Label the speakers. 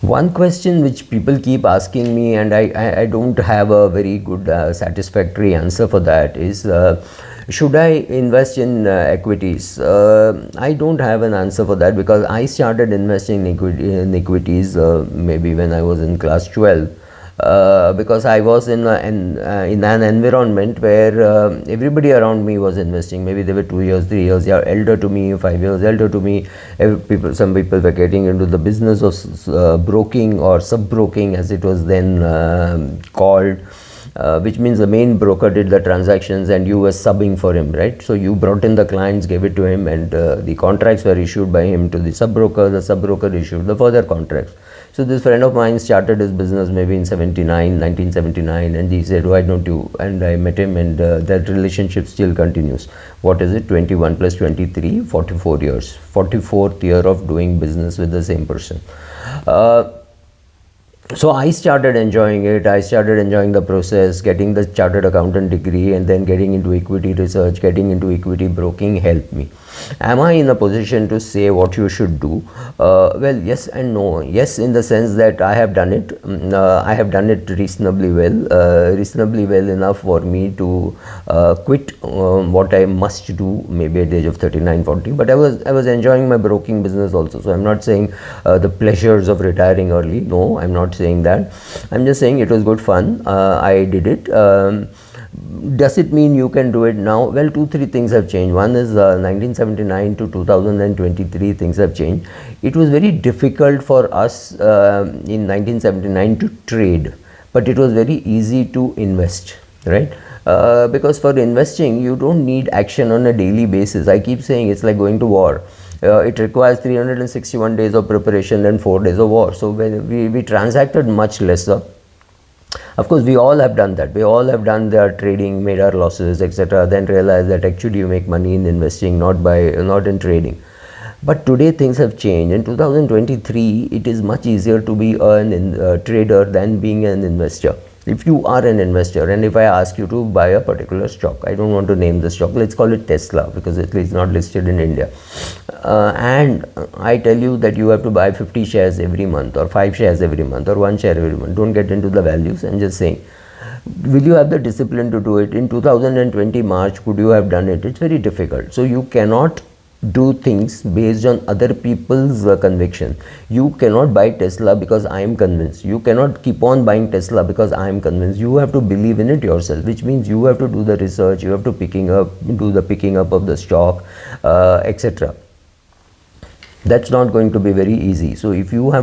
Speaker 1: One question which people keep asking me, and I don't have a very good satisfactory answer for that, is should I invest in equities? I don't have an answer for that, because I started investing in equities maybe when I was in class 12. Because I was in an environment where everybody around me was investing. Maybe they were 2 years, 3 years elder to me, 5 years elder to me. Some people were getting into the business of broking or sub-broking, as it was then called. Which means the main broker did the transactions and you were subbing for him, right? So you brought in the clients, gave it to him, and the contracts were issued by him to the sub-broker. The sub-broker issued the further contracts. So this friend of mine started his business maybe in 1979, and he said, why don't you? And I met him, and that relationship still continues. What is it? 21 plus 23, 44 years. 44th year of doing business with the same person. So I started enjoying it. I started enjoying the process. Getting the chartered accountant degree and then getting into equity research, getting into equity broking helped me. Am I in a position to say what you should do? Well, yes and no. Yes, in the sense that I have done it. I have done it reasonably well enough for me to quit what I must do maybe at the age of 39, 40. But I was enjoying my broking business also. So I'm not saying the pleasures of retiring early. No, I'm not saying that. I'm just saying it was good fun. I did it. Does it mean you can do it now? Well, 2-3 things have changed. One is 1979 to 2023 things have changed. It was very difficult for us in 1979 to trade, but it was very easy to invest, right? Because for investing you don't need action on a daily basis. I keep saying it's like going to war. It requires 361 days of preparation and 4 days of war. So when we transacted much lesser. Of course, we all have done that. We all have done the trading, made our losses, etc. Then realized that actually you make money in investing, not in trading. But today things have changed. In 2023, it is much easier to be a trader than being an investor. If you are an investor, and if I ask you to buy a particular stock, I don't want to name the stock, let's call it Tesla, because it is not listed in India. And I tell you that you have to buy 50 shares every month, or 5 shares every month, or 1 share every month. Don't get into the values. I'm just saying, will you have the discipline to do it? In 2020 March, could you have done it? It's very difficult. So you cannot do things based on other people's conviction. You cannot buy Tesla because I am convinced. You cannot keep on buying Tesla because I am convinced. You have to believe in it yourself, which means you have to do the research, you have to do the picking up of the stock, etc. That's not going to be very easy. So if you have